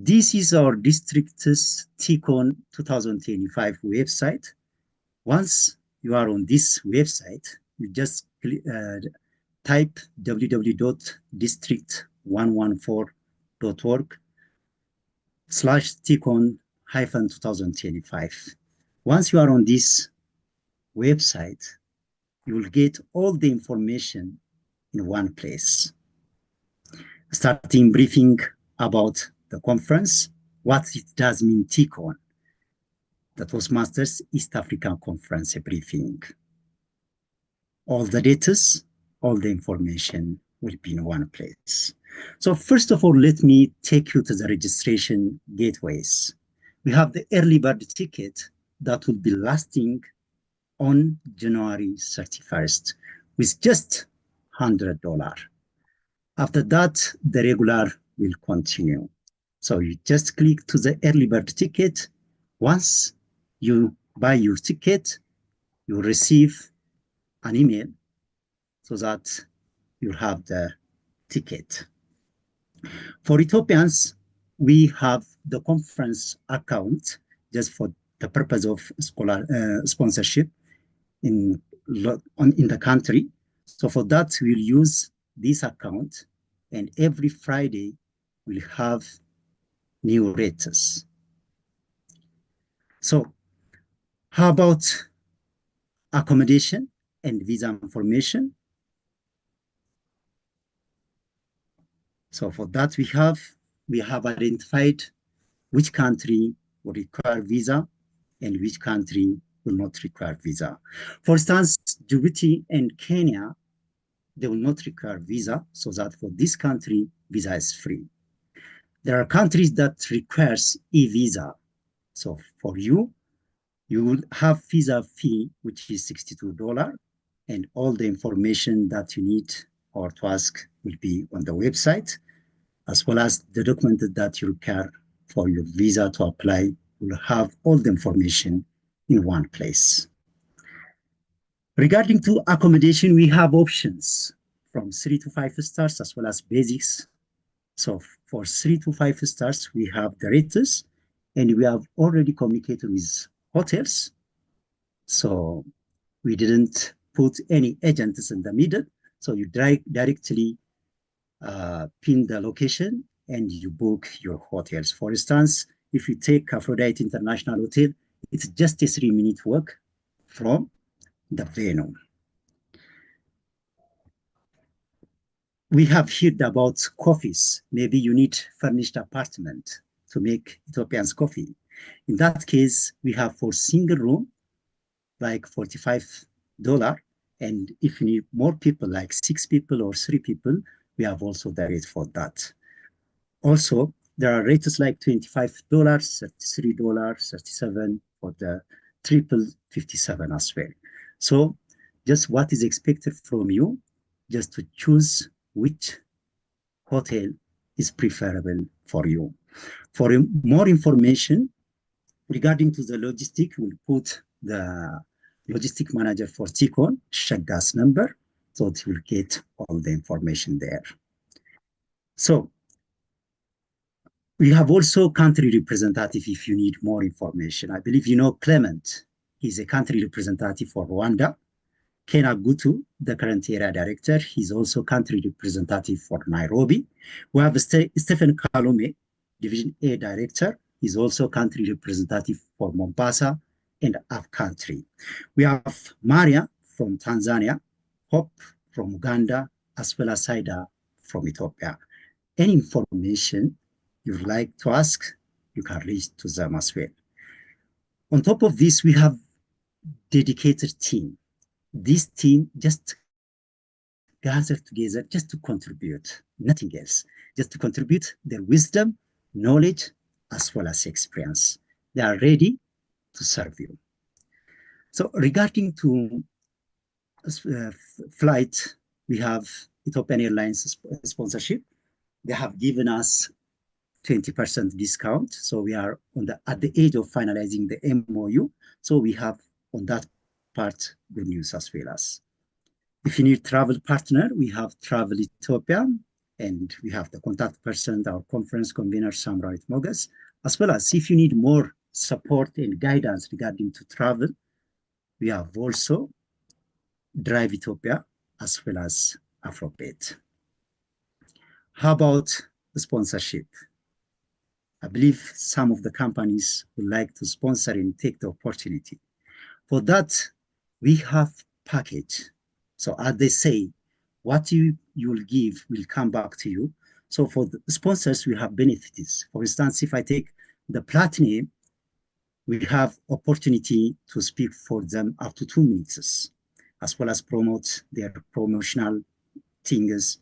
this is our district's TEACON 2025 website. Once you are on this website, you just type www.district114.org/TEACON-2025. Once you are on this website, you will get all the information in one place. Starting briefing about the conference, what it does mean TEACON, the Toastmasters East African Conference briefing. All the data, all the information will be in one place. So first of all, let me take you to the registration gateways. We have the early bird ticket that will be lasting on January 31st with just $100. After that, the regular will continue. So you just click to the early bird ticket. Once you buy your ticket, you receive an email so that you have the ticket. For Ethiopians, we have the conference account just for the purpose of sponsorship in the country. So for that, we'll use this account, and every Friday we'll have new rates. So how about accommodation and visa information? So for that, we have identified which country will require visa and which country will not require visa. For instance, Djibouti and Kenya, they will not require visa, so that for this country, visa is free. There are countries that requires e-visa. So for you will have visa fee, which is $62, and all the information that you need or to ask will be on the website, as well as the document that you require for your visa to apply will have all the information in one place. Regarding to accommodation, we have options from 3 to 5 stars as well as basics. So for 3 to 5 stars, we have the rates, and we have already communicated with hotels. So we didn't put any agents in the middle. So you directly pin the location and you book your hotels. For instance, if you take Aphrodite International Hotel, it's just a 3-minute walk from the venue. We have heard about coffees. Maybe you need furnished apartment to make Ethiopians coffee. In that case, we have for single room, like $45. And if you need more people, like 6 people or 3 people, we have also the rate for that. Also, there are rates like $25, $33, $37 for the triple, $57 as well. So just what is expected from you, just to choose which hotel is preferable for you. For more information regarding to the logistic, we'll put the logistic manager for TEACON, Shaggas number, so it will get all the information there. So we have also country representative if you need more information. I believe you know Clement. He's a country representative for Rwanda. Kena Gutu, the current area director, he's also country representative for Nairobi. We have Stephen Kalume, Division A director. He's also country representative for Mombasa and Up-Country. We have Maria from Tanzania, Hope from Uganda, as well as Saida from Ethiopia. Any information you'd like to ask, you can reach to them as well. On top of this, we have dedicated team. This team just gathered together just to contribute, nothing else, just to contribute their wisdom, knowledge, as well as experience. They are ready to serve you. So regarding to flight, we have Ethiopian Airlines sponsorship. They have given us 20% discount. So we are at the age of finalizing the MOU. So we have on that part good news as well as. If you need travel partner, we have Travel Ethiopia, And we have the contact person, our conference convener, Samrawit Mogas, as well as if you need more support and guidance regarding to travel, we have also Drive Ethiopia as well as Afrobet. How about the sponsorship? I believe some of the companies would like to sponsor and take the opportunity. For that, we have package. So as they say, what you will give will come back to you. So for the sponsors, we have benefits. For instance, if I take the platinum, we have opportunity to speak for them up to 2 minutes, as well as promote their promotional things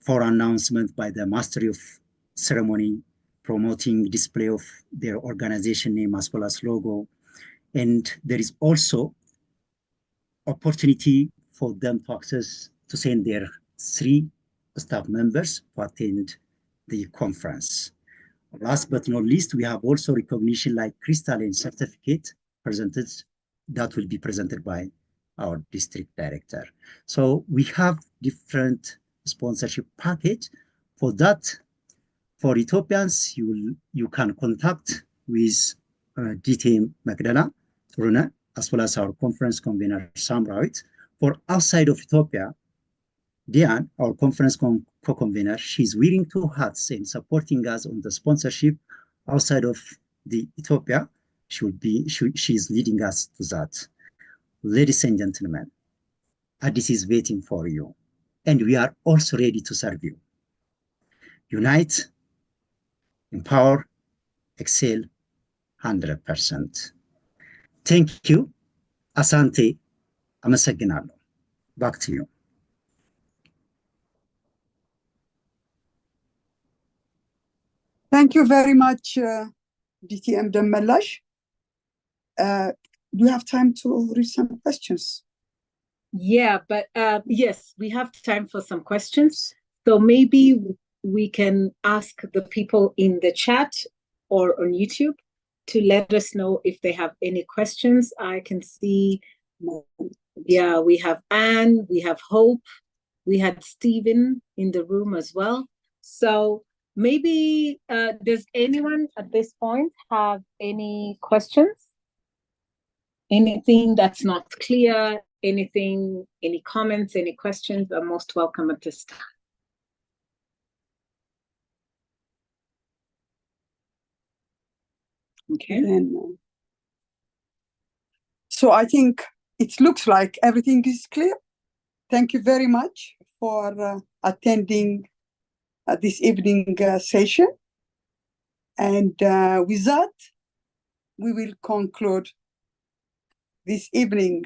for announcement by the master of ceremony, promoting display of their organization name as well as logo. And there is also opportunity for them to access to send their 3 staff members to attend the conference. Last but not least, we have also recognition like crystal and certificate presented that will be presented by our district director. So we have different sponsorship package. For that, for Ethiopians, you can contact with DTM Magdala Runa, as well as our conference convener Samrawit. For outside of Ethiopia, Diane, our conference co-convener, she's wearing 2 hats and supporting us on the sponsorship outside of the Ethiopia. She's leading us to that. Ladies and gentlemen, Addis is waiting for you, and we are also ready to serve you. Unite, empower, excel, 100%. Thank you. Asante. Amasaginalo. Back to you. Thank you very much, DTM Demmelash. Do you have time to read some questions? Yeah, but yes, we have time for some questions. So maybe we can ask the people in the chat or on YouTube to let us know if they have any questions. I can see, yeah, we have Anne, we have Hope, we had Stephen in the room as well. So maybe does anyone at this point have any questions? Anything that's not clear, anything, any comments, any questions are most welcome at this time. Okay. So I think it looks like everything is clear. Thank you very much for attending this evening session. And with that, we will conclude this evening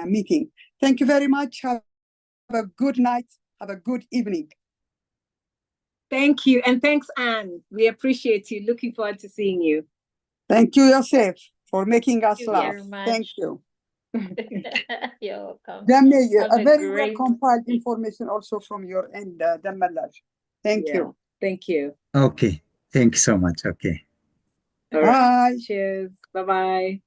meeting. Thank you very much. Have a good night. Have a good evening. Thank you. And thanks, Anne. We appreciate you. Looking forward to seeing you. Thank you, Yosef, for making us laugh. very much. Thank you. You're welcome. Demme, Have a a very great well compiled information also from your end, Demmelash. Thank you. Thank you. Okay. Thank you so much. Okay. All right. Bye. Cheers. Bye-bye.